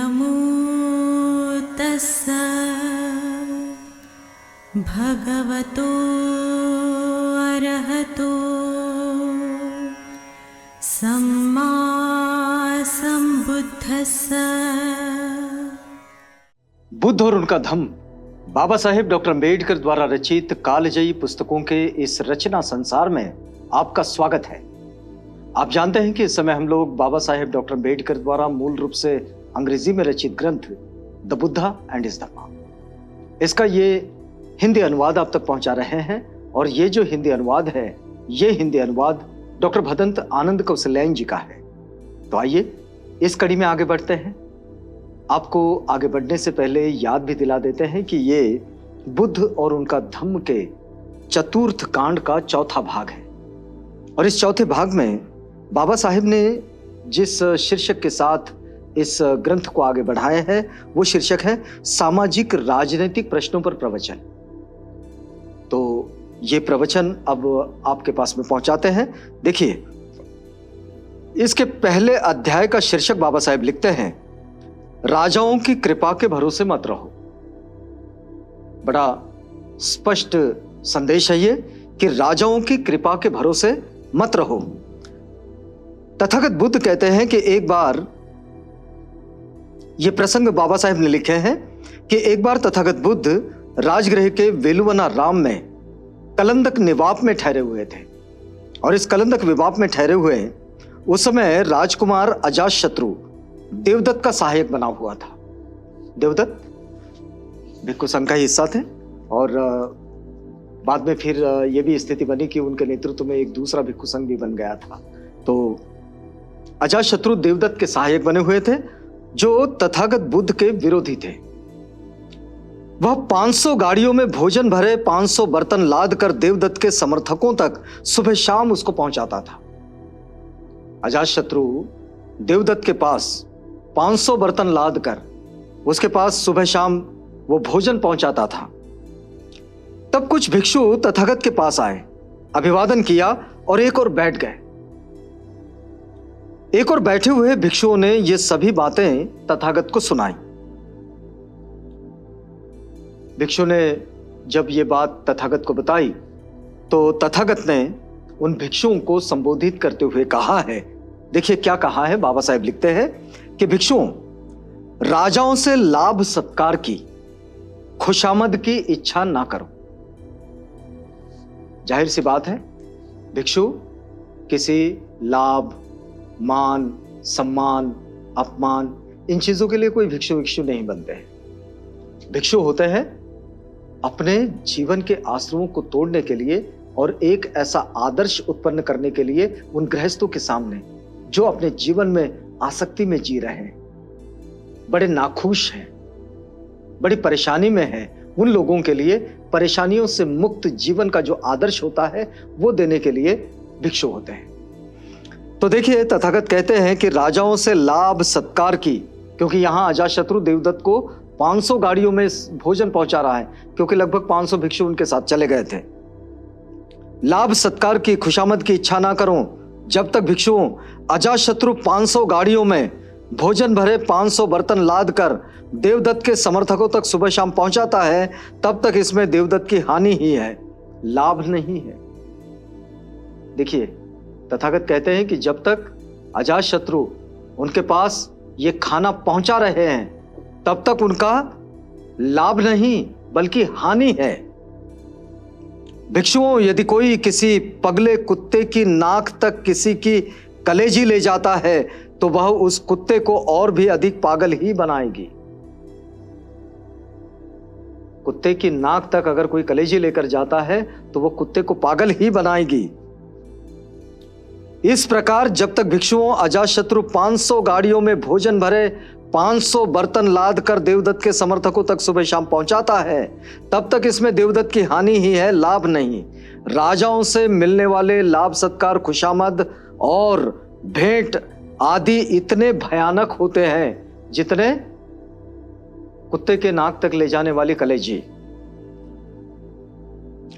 नमो तस्स भगवतो अरहतो सम्मा सम्बुद्धस्स। बुद्ध और उनका धम्म बाबा साहेब डॉक्टर अम्बेडकर द्वारा रचित कालजयी पुस्तकों के इस रचना संसार में आपका स्वागत है। आप जानते हैं कि इस समय हम लोग बाबा साहेब डॉक्टर अम्बेडकर द्वारा मूल रूप से अंग्रेजी में रचित ग्रंथ द बुद्धा एंड हिज धम्मा, इसका ये हिंदी अनुवाद आप तक पहुंचा रहे हैं। और ये जो हिंदी अनुवाद है, ये हिंदी अनुवाद डॉक्टर भदंत आनंद कौशल्यायन जी का है। तो आइए इस कड़ी में आगे बढ़ते हैं। आपको आगे बढ़ने से पहले याद भी दिला देते हैं कि ये बुद्ध और उनका धम्म के चतुर्थ कांड का चौथा भाग है। और इस चौथे भाग में बाबा साहेब ने जिस शीर्षक के साथ इस ग्रंथ को आगे बढ़ाया है वो शीर्षक है सामाजिक राजनीतिक प्रश्नों पर प्रवचन। तो ये प्रवचन अब आपके पास में पहुंचाते हैं। देखिए, इसके पहले अध्याय का शीर्षक बाबा साहेब लिखते हैं, राजाओं की कृपा के भरोसे मत रहो। बड़ा स्पष्ट संदेश है ये कि राजाओं की कृपा के भरोसे मत रहो। तथागत बुद्ध कहते हैं कि एक बार, ये प्रसंग बाबा साहेब ने लिखे हैं कि एक बार तथागत बुद्ध राजगृह के वेलुवना राम में कलंदक निवाप में ठहरे हुए थे। और इस कलंदक विवाप में ठहरे हुए उस समय राजकुमार अजातशत्रु देवदत्त का सहायक बना हुआ था। देवदत्त भिक्षु संघ का हिस्सा थे और बाद में फिर यह भी स्थिति बनी कि उनके नेतृत्व में एक दूसरा भिक्षु संघ भी बन गया था। तो अजातशत्रु देवदत्त के सहायक बने हुए थे जो तथागत बुद्ध के विरोधी थे। वह 500 गाड़ियों में भोजन भरे 500 बर्तन लाद कर देवदत्त के समर्थकों तक सुबह शाम उसको पहुंचाता था। अजातशत्रु देवदत्त के पास 500 बर्तन लाद कर उसके पास सुबह शाम वो भोजन पहुंचाता था। तब कुछ भिक्षु तथागत के पास आए, अभिवादन किया और एक और बैठ गए। एक और बैठे हुए भिक्षुओं ने ये सभी बातें तथागत को सुनाई। भिक्षु ने जब ये बात तथागत को बताई तो तथागत ने उन भिक्षुओं को संबोधित करते हुए कहा है, देखिए क्या कहा है। बाबा साहेब लिखते हैं कि भिक्षुओं, राजाओं से लाभ सत्कार की, खुशामद की इच्छा ना करो। जाहिर सी बात है, भिक्षु किसी लाभ, मान, सम्मान, अपमान, इन चीजों के लिए कोई भिक्षु नहीं बनते हैं। भिक्षु होते हैं अपने जीवन के आश्रमों को तोड़ने के लिए और एक ऐसा आदर्श उत्पन्न करने के लिए उन गृहस्थों के सामने जो अपने जीवन में आसक्ति में जी रहे हैं, बड़े नाखुश हैं, बड़ी परेशानी में हैं, उन लोगों के लिए परेशानियों से मुक्त जीवन का जो आदर्श होता है वो देने के लिए भिक्षु होते हैं। तो देखिए, तथागत कहते हैं कि राजाओं से लाभ सत्कार की, क्योंकि यहां अजातशत्रु देवदत्त को 500 गाड़ियों में भोजन पहुंचा रहा है, क्योंकि लगभग 500 भिक्षु उनके साथ चले गए थे। लाभ सत्कार की, खुशामद की इच्छा ना करो। जब तक भिक्षुओं अजातशत्रु 500 गाड़ियों में भोजन भरे 500 बर्तन लाद कर देवदत्त के समर्थकों तक सुबह शाम पहुंचाता है, तब तक इसमें देवदत्त की हानि ही है, लाभ नहीं है। देखिए, तथागत कहते हैं कि जब तक अजातशत्रु उनके पास ये खाना पहुंचा रहे हैं तब तक उनका लाभ नहीं बल्कि हानि है। भिक्षुओं, यदि कोई किसी पगले कुत्ते की नाक तक किसी की कलेजी ले जाता है तो वह उस कुत्ते को और भी अधिक पागल ही बनाएगी। कुत्ते की नाक तक अगर कोई कलेजी लेकर जाता है तो वह कुत्ते को पागल ही बनाएगी। इस प्रकार जब तक भिक्षुओं अजातशत्रु 500 गाड़ियों में भोजन भरे 500 बर्तन लाद कर देवदत्त के समर्थकों तक सुबह शाम पहुंचाता है, तब तक इसमें देवदत्त की हानि ही है, लाभ नहीं। राजाओं से मिलने वाले लाभ सत्कार, खुशामद और भेंट आदि इतने भयानक होते हैं जितने कुत्ते के नाक तक ले जाने वाली कलेजी।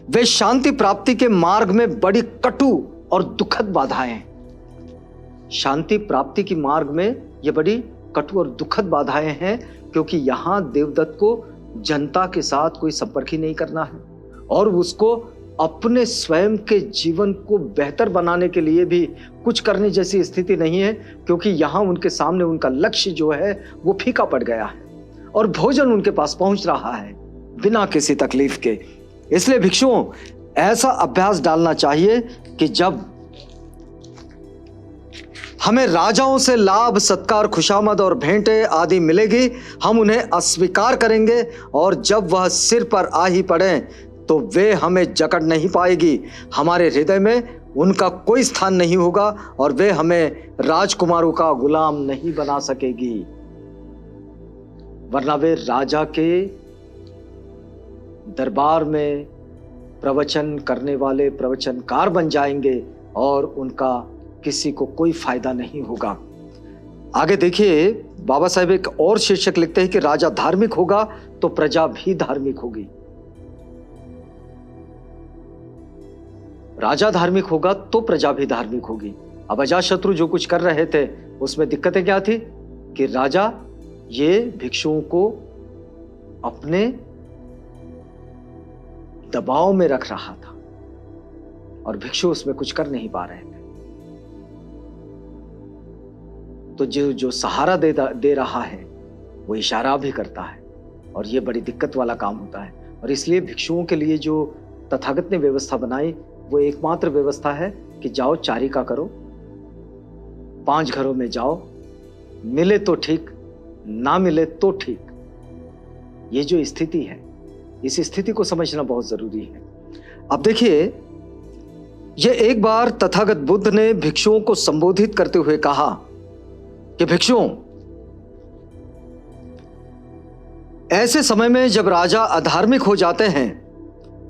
वे शांति प्राप्ति के मार्ग में बड़ी कटु और दुखद बाधाएं। शांति प्राप्ति की मार्ग में ये बड़ी कटु और दुखद बाधाएं हैं, क्योंकि यहाँ देवदत्त को जनता के साथ कोई संपर्क ही नहीं करना है और उसको अपने स्वयं के जीवन को बेहतर बनाने के लिए भी कुछ करने जैसी स्थिति नहीं है, क्योंकि यहाँ उनके सामने उनका लक्ष्य जो है वो फीका पड़ गया है और भोजन उनके पास पहुंच रहा है बिना किसी तकलीफ के। इसलिए भिक्षुओं, ऐसा अभ्यास डालना चाहिए कि जब हमें राजाओं से लाभ, सत्कार, खुशामद और भेंटें आदि मिलेगी, हम उन्हें अस्वीकार करेंगे और जब वह सिर पर आ ही पड़े तो वे हमें जकड़ नहीं पाएगी। हमारे हृदय में उनका कोई स्थान नहीं होगा और वे हमें राजकुमारों का गुलाम नहीं बना सकेगी, वरना वे राजा के दरबार में प्रवचन करने वाले प्रवचनकार बन जाएंगे और उनका किसी को कोई फायदा नहीं होगा। आगे देखिए, बाबा साहेब एक और शीर्षक लिखते हैं कि राजा धार्मिक होगा तो प्रजा भी धार्मिक होगी। राजा धार्मिक होगा तो प्रजा भी धार्मिक होगी। अब अजातशत्रु जो कुछ कर रहे थे उसमें दिक्कतें क्या थी कि राजा ये भिक्षुओं को अपने दबाव में रख रहा था और भिक्षु उसमें कुछ कर नहीं पा रहे थे। तो जो सहारा दे रहा है वो इशारा भी करता है और ये बड़ी दिक्कत वाला काम होता है। और इसलिए भिक्षुओं के लिए जो तथागत ने व्यवस्था बनाई वो एकमात्र व्यवस्था है कि जाओ चारिका करो, 5 घरों में जाओ, मिले तो ठीक, ना मिले तो ठीक। ये जो स्थिति है, इस स्थिति को समझना बहुत जरूरी है। अब देखिए, ये एक बार तथागत बुद्ध ने भिक्षुओं को संबोधित करते हुए कहा कि भिक्षुओं, ऐसे समय में जब राजा अधार्मिक हो जाते हैं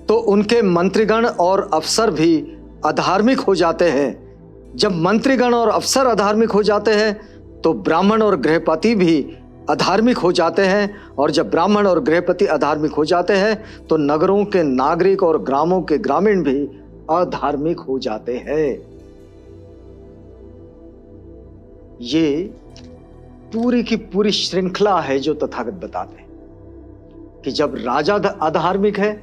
तो उनके मंत्रीगण और अफसर भी अधार्मिक हो जाते हैं। जब मंत्रीगण और अफसर अधार्मिक हो जाते हैं तो ब्राह्मण और गृहपति भी अधार्मिक हो जाते हैं, और जब ब्राह्मण और गृहपति अधार्मिक हो जाते हैं तो नगरों के नागरिक और ग्रामों के ग्रामीण भी अधार्मिक हो जाते हैं। ये पूरी की पूरी श्रृंखला है जो तथागत बताते हैं कि जब राजा अधार्मिक है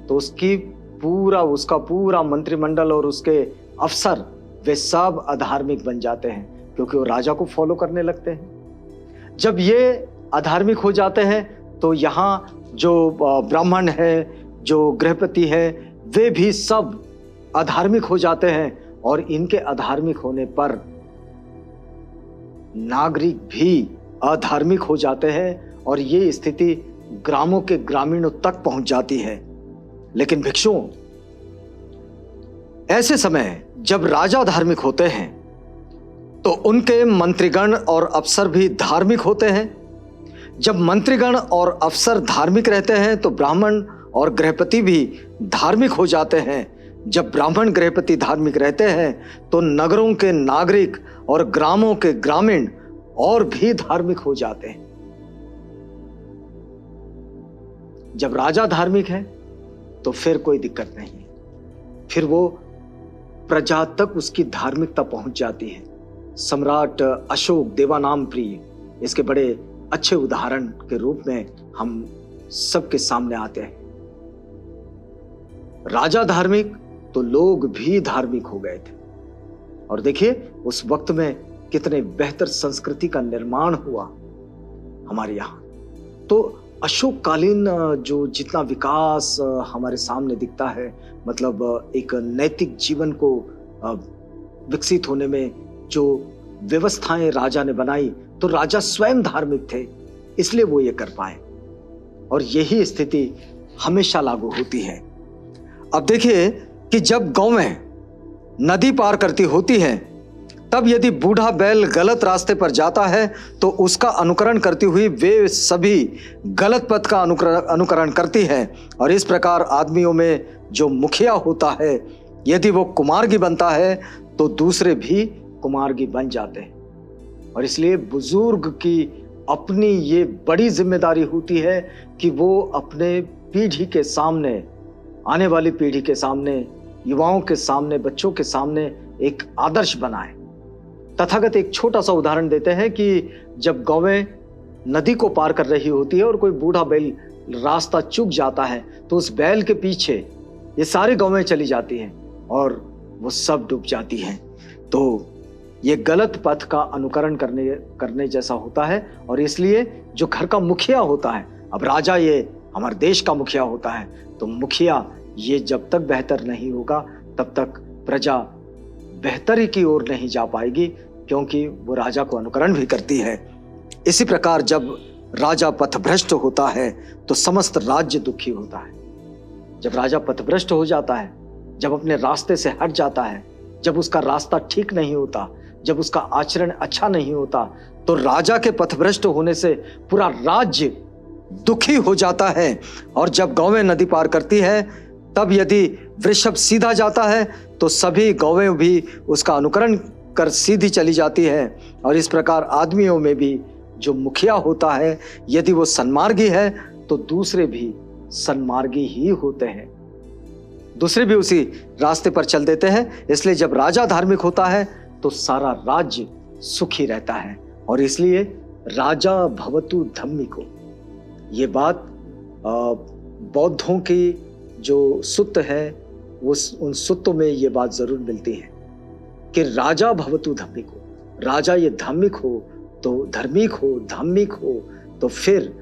तो उसका पूरा मंत्रिमंडल और उसके अफसर वे सब अधार्मिक बन जाते हैं, क्योंकि वो राजा को फॉलो करने लगते हैं। जब ये अधार्मिक हो जाते हैं तो यहाँ जो ब्राह्मण है, जो गृहपति है, वे भी सब अधार्मिक हो जाते हैं और इनके अधार्मिक होने पर नागरिक भी अधार्मिक हो जाते हैं और ये स्थिति ग्रामों के ग्रामीणों तक पहुंच जाती है। लेकिन भिक्षुओं, ऐसे समय जब राजा धार्मिक होते हैं तो उनके मंत्रीगण और अफसर भी धार्मिक होते हैं। जब मंत्रीगण और अफसर धार्मिक रहते हैं तो ब्राह्मण और गृहपति भी धार्मिक हो जाते हैं। जब ब्राह्मण गृहपति धार्मिक रहते हैं तो नगरों के नागरिक और ग्रामों के ग्रामीण और भी धार्मिक हो जाते हैं। जब राजा धार्मिक है तो फिर कोई दिक्कत नहीं, फिर वो प्रजा तक उसकी धार्मिकता पहुंच जाती है। सम्राट अशोक देवानाम प्रिय इसके बड़े अच्छे उदाहरण के रूप में हम सबके सामने आते हैं। राजा धार्मिक तो लोग भी धार्मिक हो गए थे, और देखिए उस वक्त में कितने बेहतर संस्कृति का निर्माण हुआ हमारे यहाँ। तो अशोक कालीन जो जितना विकास हमारे सामने दिखता है, मतलब एक नैतिक जीवन को विकसित होने में जो व्यवस्थाएं राजा ने बनाई, तो राजा स्वयं धार्मिक थे, इसलिए वो ये कर पाए, और यही स्थिति हमेशा लागू होती है। अब देखिए कि जब गौएं नदी पार करती होती हैं, तब यदि बूढ़ा बैल गलत रास्ते पर जाता है तो उसका अनुकरण करती हुई वे सभी गलत पथ का अनुकरण करती हैं, और इस प्रकार आदमियों में जो मुखिया होता है, यदि वो कुमार्गी बनता है तो दूसरे भी कुमार्गी बन जाते हैं। और इसलिए बुजुर्ग की अपनी ये बड़ी जिम्मेदारी होती है कि वो अपने पीढ़ी के सामने, आने वाली पीढ़ी के सामने, युवाओं के सामने, बच्चों के सामने एक आदर्श बनाए। तथागत एक छोटा सा उदाहरण देते हैं कि जब गौवें नदी को पार कर रही होती है और कोई बूढ़ा बैल रास्ता चूक जाता है तो उस बैल के पीछे ये सारी गौवें चली जाती हैं और वो सब डूब जाती हैं। तो ये गलत पथ का अनुकरण करने जैसा होता है। और इसलिए जो घर का मुखिया होता है, अब राजा ये हमारे देश का मुखिया होता है, तो मुखिया ये जब तक बेहतर नहीं होगा तब तक प्रजा बेहतरी की ओर नहीं जा पाएगी, क्योंकि वो राजा को अनुकरण भी करती है। इसी प्रकार जब राजा पथभ्रष्ट होता है तो समस्त राज्य दुखी होता है। जब राजा पथभ्रष्ट हो जाता है, जब अपने रास्ते से हट जाता है, जब उसका रास्ता ठीक नहीं होता, जब उसका आचरण अच्छा नहीं होता, तो राजा के पथभ्रष्ट होने से पूरा राज्य दुखी हो जाता है। और जब गौवें नदी पार करती है, तब यदि वृषभ सीधा जाता है तो सभी गौवें भी उसका अनुकरण कर सीधी चली जाती है। और इस प्रकार आदमियों में भी जो मुखिया होता है, यदि वो सन्मार्गी है तो दूसरे भी सन्मार्गी ही होते हैं, दूसरे भी उसी रास्ते पर चल देते हैं। इसलिए जब राजा धार्मिक होता है तो सारा राज्य सुखी रहता है। और इसलिए राजा भवतु धम्मिको, ये बात बौद्धों की जो सुत्त है वो उन सुत्तों में ये बात जरूर मिलती है कि राजा भवतु धम्मिको, राजा ये धार्मिक हो तो धार्मिक हो, धार्मिक हो तो फिर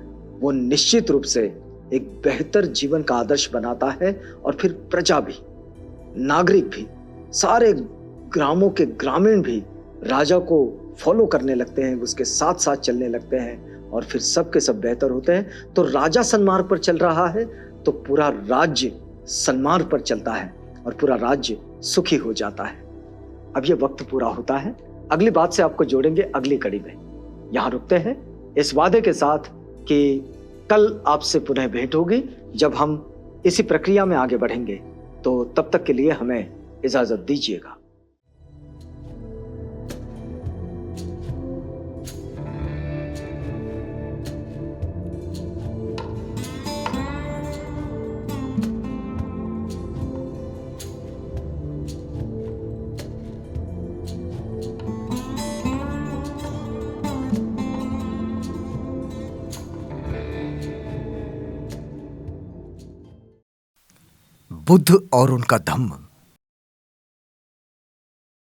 वो निश्चित रूप से एक बेहतर जीवन का आदर्श बनाता है। और फिर प्रजा भी, नागरिक भी, सारे ग्रामों के ग्रामीण भी राजा को फॉलो करने लगते हैं, उसके साथ साथ चलने लगते हैं और फिर सब के सब बेहतर होते हैं। तो राजा सन्मार्ग पर चल रहा है तो पूरा राज्य सन्मार्ग पर चलता है और पूरा राज्य सुखी हो जाता है। अब ये वक्त पूरा होता है, अगली बात से आपको जोड़ेंगे अगली कड़ी में। यहां रुकते हैं इस वादे के साथ कि कल आपसे पुनः भेंट होगी जब हम इसी प्रक्रिया में आगे बढ़ेंगे। तो तब तक के लिए हमें इजाजत दीजिएगा। बुद्ध और उनका धम्म।